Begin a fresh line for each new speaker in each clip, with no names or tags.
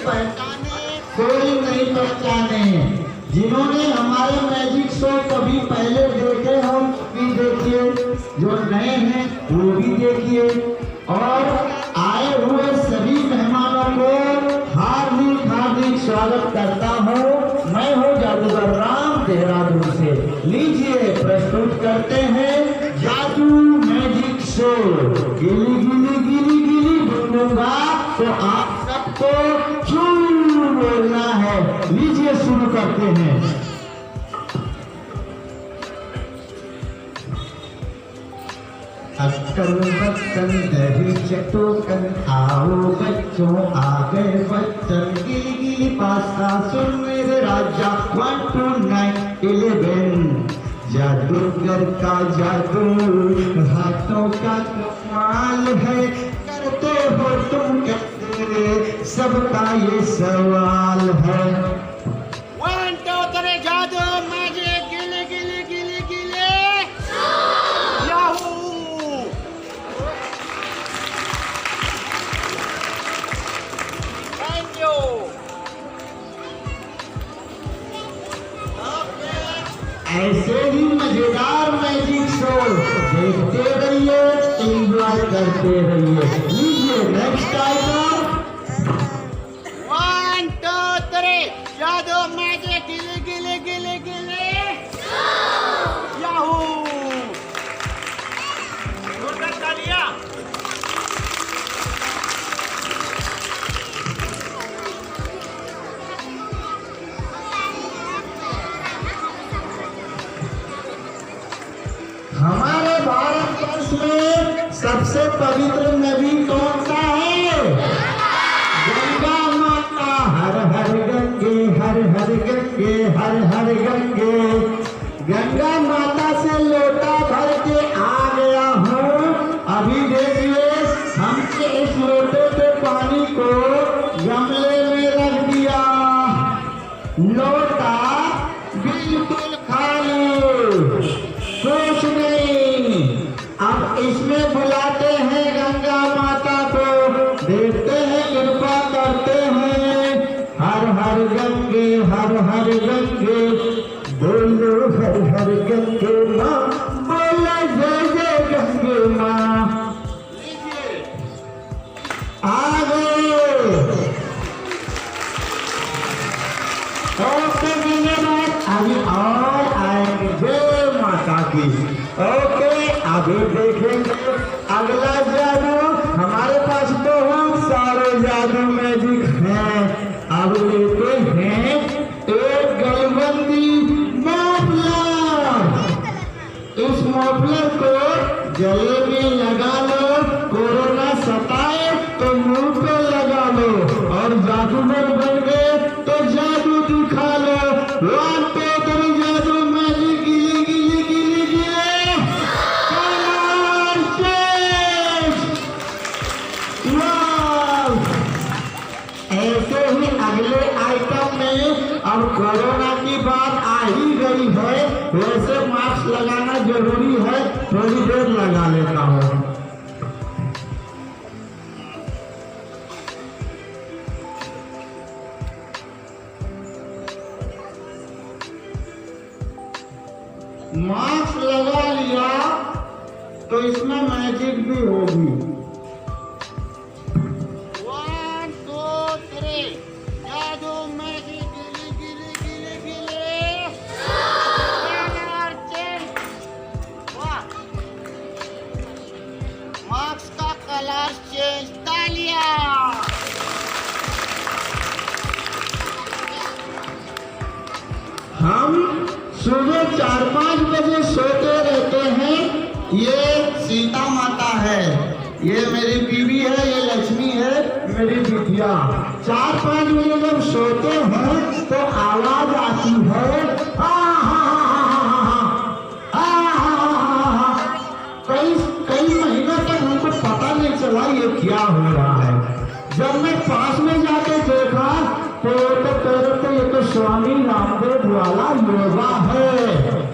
पहचाने,
कोई नहीं पहचाने। जिन्होंने हमारे मैजिक शो कभी पहले देखे हो भी देखिए, जो नए हैं वो भी देखिए, और आए हुए सभी मेहमानों को हार्दिक हार्दिक स्वागत करता हूँ। मैं हूँ जादूगर राम, देहरादून से। लीजिए प्रस्तुत करते हैं जादू मैजिक शो। गिली गिली गिली गिली बोलूंगा तो आप सबको चूं बोलना है। लीजिए शुरू करते हैं। अक्कल बच्चन दही चटोकन, आओ बच्चों आ गए बच्चन। गिली गिली पासा सुन मेरे राजा, 1 2 9 11। जादूगर का जादू हाथों का कमाल है, करते हो तुम कैसे, सबका ये सवाल है।
1 2 3 जादू मैजिक गिले गिले गिले गिले याहू। Thank you.
ऐसे ही मजेदार मैजिक शो देखते रहिए, एंजॉय करते रहिए। लीजिए नेक्स्ट आइटम।
1 2 3 जादू मैजिक गिले गिले गिले गिले याहू। जोरदार तालियां।
हमारे भारतवर्ष में सबसे पवित्र नदी कौन सा है? गंगा माता। हर हर गंगे, हर हर गंगे, हर हर गंगे। गंगा माता से लोटा भर के आ गया हूँ। अभी देखिए, हमने इस लोटे पे पानी को गमले में रख दिया। लोटा बिल्कुल खाली, कुछ नहीं। अब इसमें बुलाते हैं गंगा माता को, देखते हैं कृपा करते हैं। हर हर गंगे, हर हर गंगे, बोलो हर हर गंगे माँ, बोलो जय जय गंगे माँ। आ गए। ओके धन्यवाद। अभी और आएंगे। जय माता की। ओके, अभी देखेंगे अगला जादू। हमारे पास बहुत सारे जादू मैजिक हैं। अब लेते हैं एक गलबंदी मफलर। इस मफलर को गले में लगा लो, कोरोना सताए तो मुंह पे लगा लो, और जादूगर बन गए तो जादू दिखा लो। 1 2 3 जादू मैजिक गिली गिली गिली गिले कलर चेंज। वाव! ऐसे ही अगले आइटम में अब कोरोना की बात आ ही गई है, वैसे मास्क लगाना जरूरी है। थोड़ी देर लगा लेता हूँ। मास्क लगा लिया तो इसमें मैजिक भी होगी।
1 2 3 जादू मैजिक गिले गिले गिले गिले कलर चेंज। वाह, मार्क्स का कलर चेंज। तालियां।
हम सुबह 4-5 बजे सोते रहते हैं। ये सीता माता है, ये मेरी बीवी है, ये लक्ष्मी है, मेरी बिटिया। 4-5 बजे जब सोते हैं तो आवाज आती है, कई महीनों तक हमको पता नहीं चला ये क्या हो रहा है। जब मैं पास में जाके देखा तो ये तो स्वामी रामदेव वाला योगा है।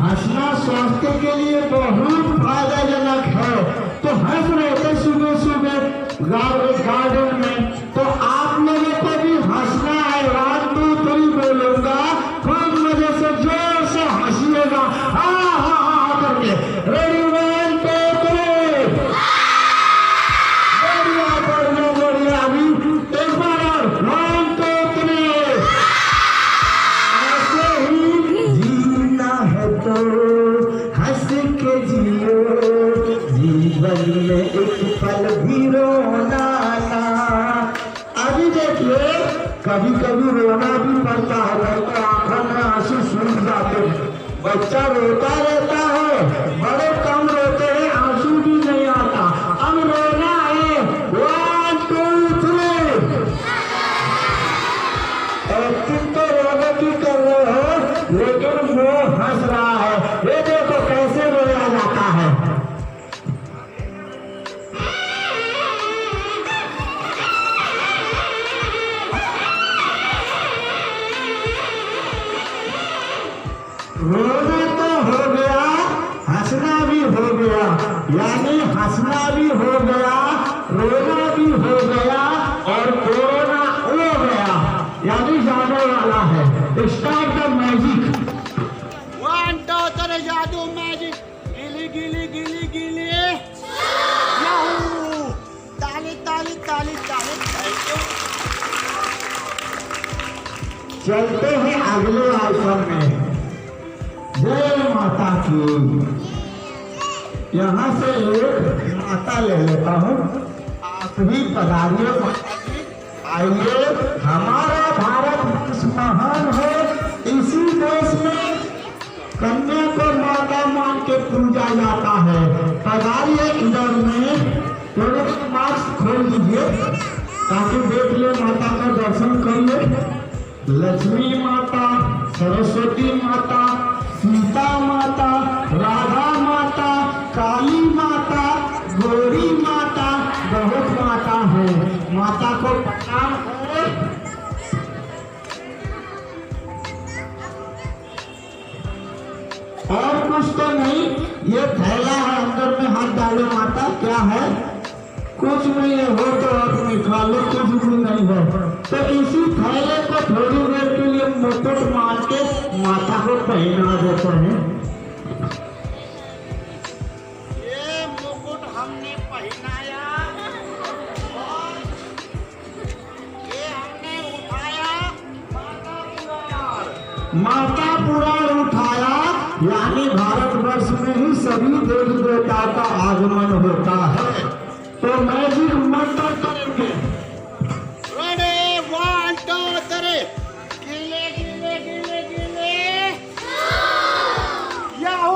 हंसना स्वास्थ्य के लिए बहुत फायदेजनक है। तो हंस रहे थे सुबह सुबह गार्डन में, तो आप लोगों को भी हंसना देखिए कभी कभी रोना भी पड़ता है, नहीं तो आंखों में आंसू सूख जाते हैं। बच्चा रोता रहता है, बड़े कम रोते हैं, आंसू भी नहीं आता। अब रोना है 1 2 3। एक्टिंग तो रोने की कर रहे हो, लेकिन वो हंस रहा है। ये देखो कैसे रोया जाता है। रोना तो हो गया, हंसना भी हो गया, यानी हंसना भी हो गया, रोना भी हो गया और कोरोना हो गया, यानी जाने वाला है। Start the magic.
1 2 3 जादू मैजिक। गिली गिली गिली गिली याहू। ताली ताली ताली ताली। Thank you.
चलते हैं अगले आइटम में। जय माता की। यहाँ से एक माता ले लेता हूँ, आप भी पधारिए माता जी। आइए, हमारा भारत देश महान है। इसी देश में कन्या को माता मान के पूजा जाता है। पधारिए इधर में, थोड़े मास्क खोल दीजिए ताकि देख ले, माता का दर्शन कर ले। लक्ष्मी माता, सरस्वती माता, सीता माता, राधा माता, काली माता, गौरी माता, बहुत माता है। माता को प्रणाम है। और कुछ तो नहीं, ये थैला है, अंदर में हाथ डालो माता। क्या है? कुछ नहीं है, हो तो आप निकालो, कुछ भी नहीं है। तो इसी थैले को थोड़ी देर के लिए मुकुट मार के माता को पहना देते हैं।
ये मुकुट हमने पहनाया और ये हमने उठाया माता पुराण।
माता पुराण उठाया, यानी भारतवर्ष में ही सभी देवी देवता का आगमन होता है। तो मैजिक मंत्र करेंगे।
रेडी 1 2 3। गिले गिले गिले गिले याहू।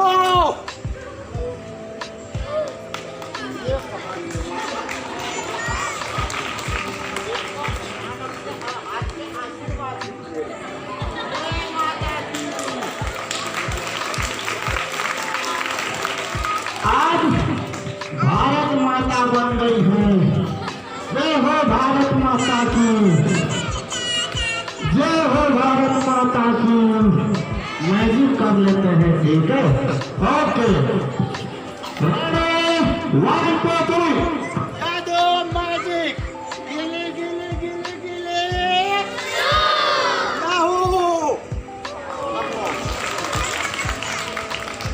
आज भारत माता बन गई है। जय हो भारत माता की, जय हो भारत माता की। मैजिक कर लेते हैं, ठीक है? ओके, 1 2 3।
जादू मैजिक। गिले गिले गिले गिले Yahoo.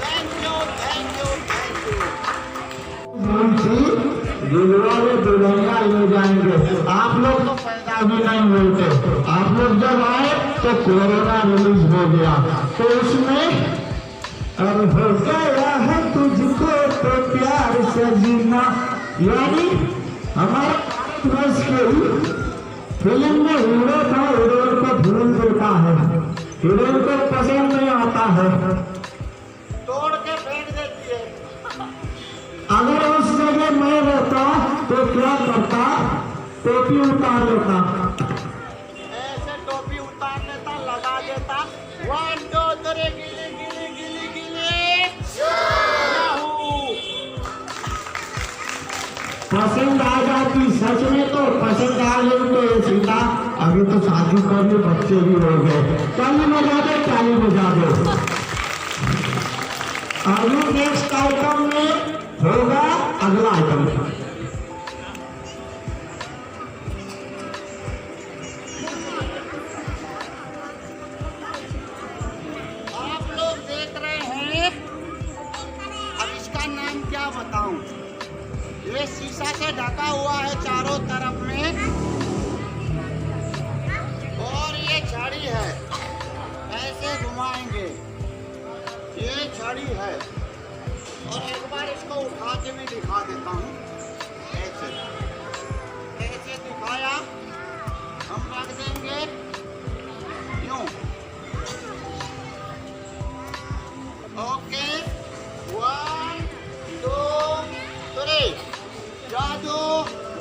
Thank you thank you thank you.
दुल्हा में दुल्हनिया ले जाएंगे। आप लोग तो पैदा भी नहीं होते, आप लोग जब आए तो कोरोना रिलीज हो गया, तो उसमें अब हो गया है तुझको तो प्यार से जीना, यानी हमारे भारतवर्ष के फिल्म में हीरो था, हीरोइन को भूल देता है, हीरोइन को पसंद नहीं आता है,
तोड़ के फेंक देती है।
अगर उस जगह मैं रहता तो क्या करता? टोपी उतार लेता।
ऐसे टोपी उतार लेता, लगा देता। 1 2 3 गिले गिले गिले गिले याहू।
पसंद आ जाती, सच में तो पसंद आ गई तो सीता अभी तो शादी कर ली, बच्चे भी हो गए। ताली बजा दो, ताली बजा दो। अभी नेक्स्ट आइटम में होगा अगला आइटम।
आप लोग देख रहे हैं, अब इसका नाम क्या बताऊं? ये शीशा से ढका हुआ है चारों तरफ में, और ये छड़ी है। ऐसे घुमाएंगे, ये छड़ी है। और एक बार इसको उठा के भी दिखा देता हूँ। ऐसे ऐसे दिखाया, ओके, यूं, ओके, 1 2 3, जादू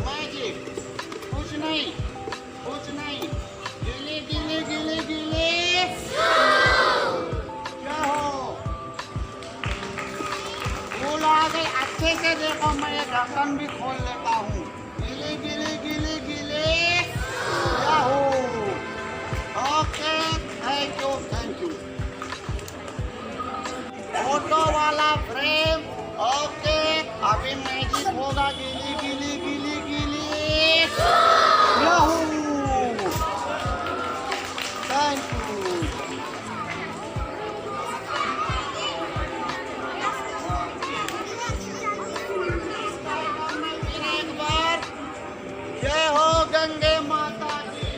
मैजिक, कुछ नहीं, कुछ नहीं, गिले गिले गिले गिले, क्या हो, फूल आ गए, अच्छे से देखो, मैं ये ढक्कन भी खोल लेता हूँ, गिले गिले गिले गिले, क्या हो, okay, thank you, thank you, photo वाला फ्रेम, ओके, अभी मैजिक होगा, गिली गिली गिली गिली, याहू, थैंक यू, फिर एक बार, जय हो गंगे माता की,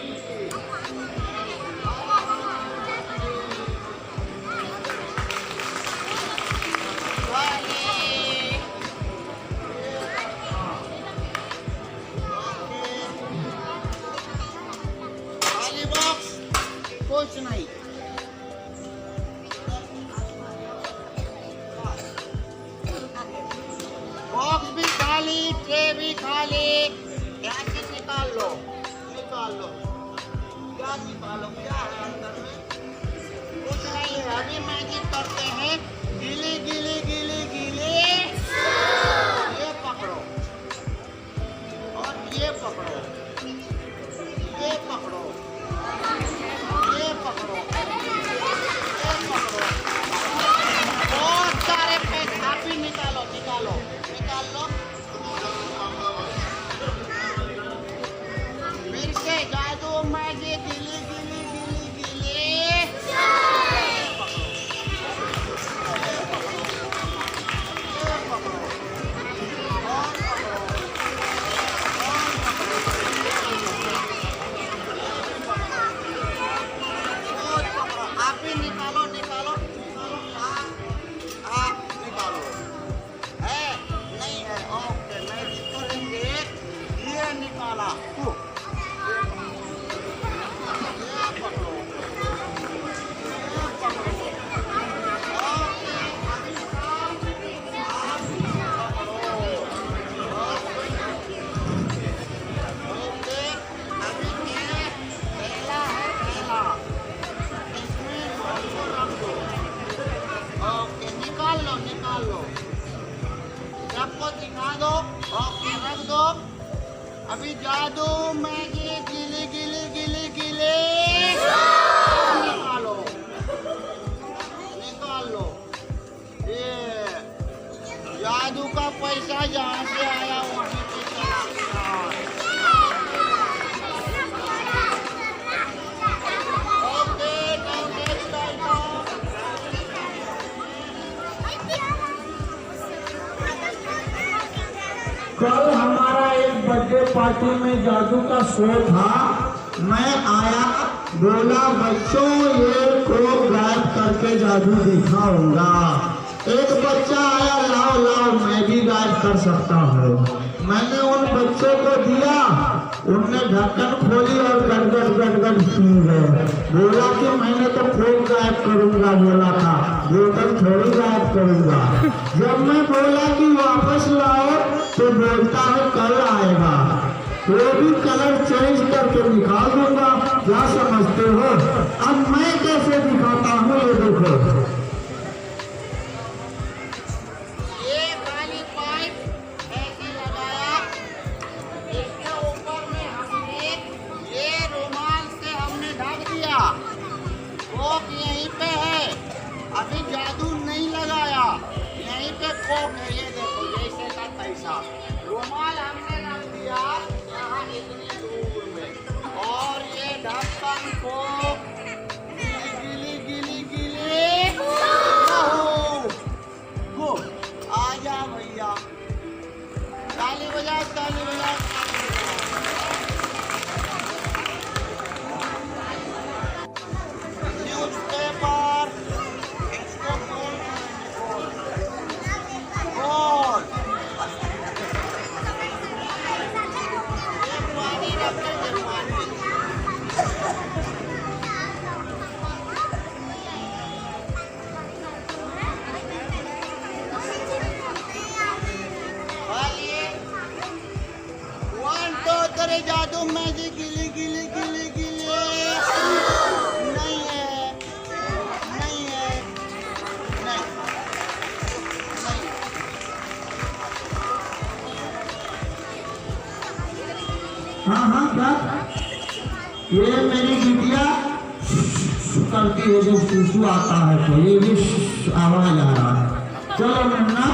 खाली बॉक्स, कुछ नहीं, बॉक्स भी खाली, ट्रे भी खाली, यहाँ से निकाल लो, निकाल लो, क्या निकालो, क्या है अंदर में, कुछ नहीं है, अभी मैजिक करते हैं, गिली गिली गिली गिली, ये पकड़ो, और ये पकड़ो, ये पकड़ो, ये पकड़ो, ये पकड़ो, बहुत सारे पैसे, आप ही निकालो, निकालो, निकाल लो, फिर से जादू मैजिक, गिली गिली गिली गिली, ये पकड़ो, ये पकड़ो, ये पकड़ो, और पकड़ो, और पकड़ो, आप ही निकालो, निकालो, निकालो, आप निकालो, है, नहीं है, ओके, मैजिक करेंगे, ये निकाला, ये पकड़ो, ये पकड़ो, ओके, अभी आप पकड़ो, ओके, अभी ये थैला है, थैला, इसमें इसको रख दो, ओके, निकाल लो, निकाल लो, सबको दिखा दो, ओके, रख दो, अभी जादू मैजिक, गिली गिली गिली गिली, निकालो, निकाल लो, ये जादू का पैसा जहाँ से आया वहीं पे चला गया, ओके, now next item,
कल हमारा एक बर्थडे पार्टी में जादू का शो था। मैं आया, बोला बच्चों ये को गायब करके जादू दिखाऊंगा। एक बच्चा आया, लाओ लाओ मैं भी गायब कर सकता हूँ। मैंने उन बच्चों को दिया, उनने ढक्कन खोली और गड़गड़ गड़गड़ पी गए। बोला कि मैंने तो खूब गायब करूंगा बोला था, बोतल थोड़ी गायब करूंगा। जब मैं बोला कि वापस लाओ तो बोलता है कल आएगा। वो भी कलर चेंज करके निकाल दूंगा, क्या समझते हो? अब मैं कैसे दिखाता हूँ ये देखो।
ये खाली पाइप ऐसे लगाया, इसके ऊपर में हमने ये रुमाल से हमने ढक दिया। कोक यहीं पे है, अभी जादू नहीं लगाया, यहीं पे कोक है। ये देखो जैसे का तैसा रुमाल हमने रख दिया यहाँ इतनी दूर में, और ये ढक्कन कोक
ये मेरी बिटिया करती है जब सुसु आता है तो ये भी आवाज आ रहा है। चलो मुन्ना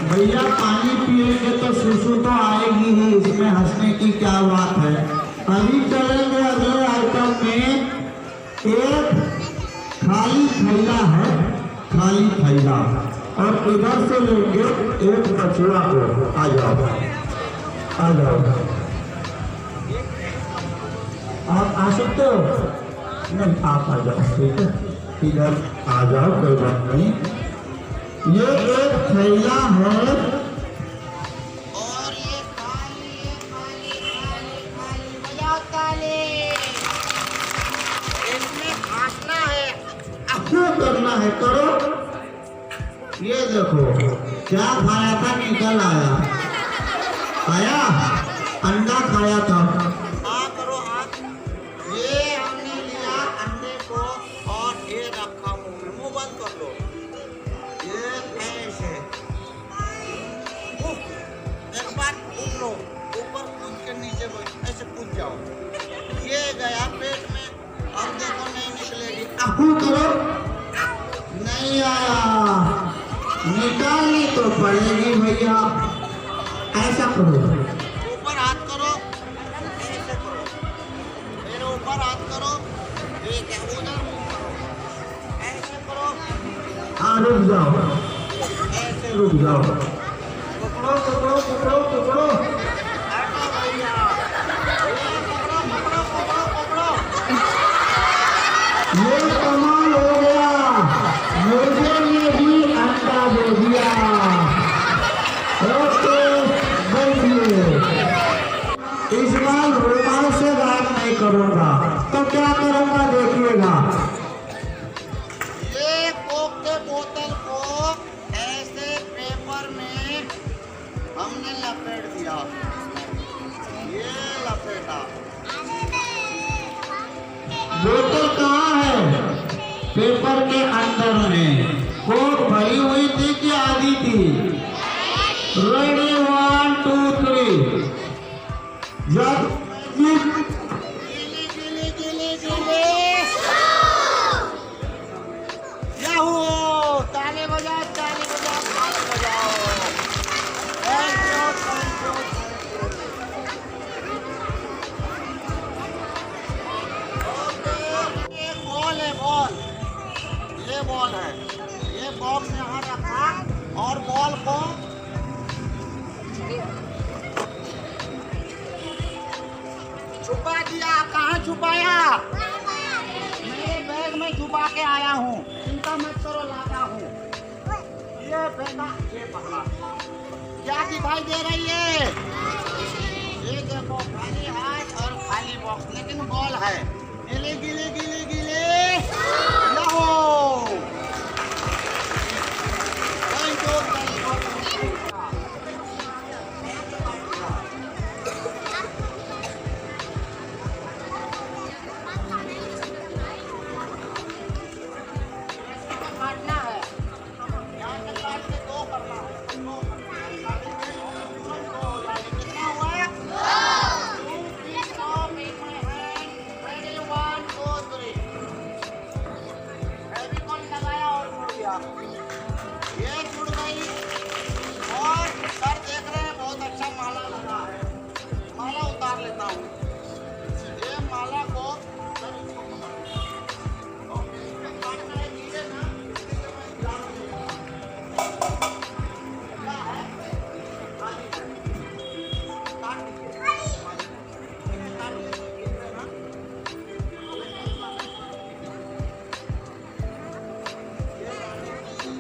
भैया पानी पिएंगे तो सुसु तो आएगी ही, इसमें हंसने की क्या बात है। अभी चलेंगे अगले आइटम में। एक खाली थैला है, खाली थैला, और इधर से लेंगे एक बछड़ा को। आ जाओ आ जाओ, आप आ सकते हो? नहीं आप आ जाओ, ठीक है इधर आ जाओ, कोई बात नहीं। ये एक थैला है
और ये खाली बजाओ ताली। इसमें भागना है,
क्यों करना है, करो। ये देखो क्या खाया था, निकल आया, आया अंडा खाया था।
करो हाथ। ये हमने लिया अंडे को और ये रखा मुंह में, मुंह बंद कर लो। ये ऐसे एक बार कूद लो, ऊपर कूद के नीचे ऐसे कूद जाओ। ये गया पेट में, अब देखो नहीं निकलेगी।
अहू करो, नहीं आया, निकालनी तो पड़ेगी भैया। ऐसा करो,
ऊपर हाथ करो, ऐसे करो, फिर ऊपर हाथ करो, ठीक है उधर मुंह करो, ऐसे करो,
रुक जाओ,
ऐसे
रुक जाओ, पकड़ो पकड़ो पकड़ो पकड़ो।
हटो भैया, ये पकड़ो पकड़ो पकड़ो पकड़ो।
ये कमाल हो गया, मुझे ये भी अंडा दे दिया। ओके बैठिए, इस बार रुमाल से बात नहीं करूंगा तो क्या करूंगा देखिएगा।
ये कोक के बोतल को ऐसे पेपर में हमने लपेट दिया, ये लपेटा।
बोतल कहाँ है? पेपर के अंदर में। कोक भरी हुई थी कि आधी थी? रेडी 1 2 3। जब
गिली गिली गिली गिली, याहू, ताली बजाओ ताली बजाओ ताली बजाओ। Thank you thank you. ये बॉल है, बॉल, ये बॉल है, ये बॉक्स यहाँ रखा और बॉल को छुपा दिया। कहाँ छुपाया? मेरे बैग में छुपा के आया हूँ, चिंता मत करो, लाता हूँ। ये बेटा, ये पकड़ा, क्या दिखाई दे रही है? ये देखो खाली हाथ और खाली बॉक्स, लेकिन बॉल है। गिले गिले गिले गिले, Yahoo. Thank you thank you. काटना है, यहाँ से काट के दो करना है, दो कितना हुआ? 2 feet of in my hand. Ready 1 2 3। Fevicol लगाया और जुड़ गया, ये जुड़ गई। और सर देख रहे हैं बहुत अच्छा माला लगा है, माला उतार लेता हूँ। ये माला को सर इसको पकड़ो। और इसमें काटना है धीरे ना, इसके लिए मैं जान दूंगा। क्या है? खाली है। काट दीजिए। काट दीजिए, धीरे ना। ये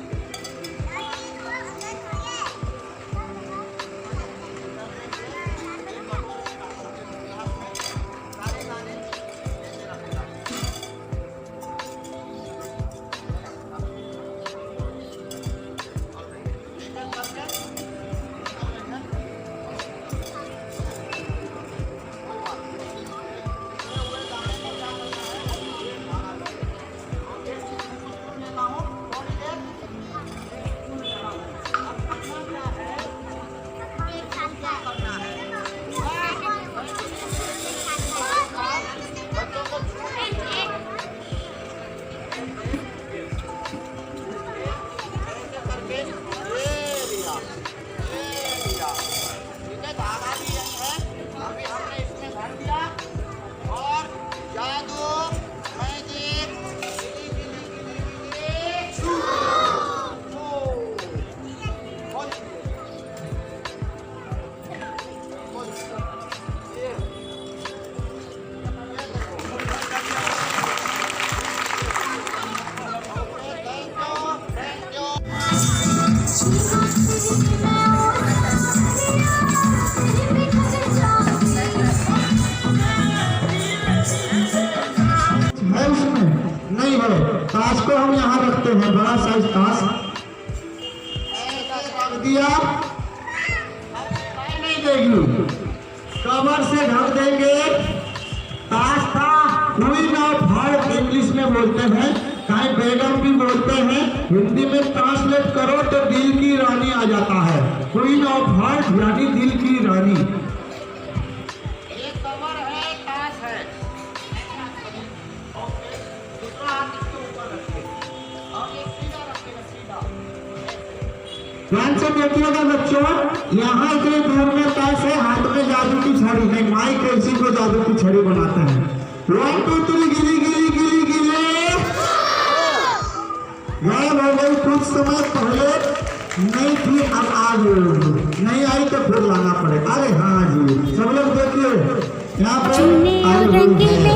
ऐसे करके ये लिया, ठीक है। धागा भी यही है, अभी हमने इसमें भर दिया और जादू मैजिक गिली गिली गिली गिली खोल ये थैंक यू।
है उसमें नहीं है। ताश को हम यहाँ रखते हैं, बड़ा साइज ताश रख दिया, नहीं देगी, कवर से ढक देंगे। ताश था क्वीन ऑफ हार्ट इंग्लिश में बोलते हैं, कहीं बेगम भी बोलते हैं। हिंदी में ट्रांसलेट करो तो दिल की रानी आ जाता है। क्वीन ऑफ हार्ट यानी दिल की रानी।
ये कवर है, ताश है। ओके, दूसरा हाथ इसके ऊपर रखिए और एक सीधा रखिएगा, सीधा।
ध्यान से देखिएगा बच्चों, यहाँ इतने दूर में ताश है, हाथ में जादू की छड़ी है। माइक कैसी को जादू की छड़ी बनाते हैं। 1 2 3 गिली गिली गिली गिली गायब हो गई। कुछ समय पहले नहीं थी, अब आ गई। नहीं आई तो फिर लाना पड़े। अरे हाँ जी, सब लोग देखिए यहाँ पे
चुन्नी और रंगीले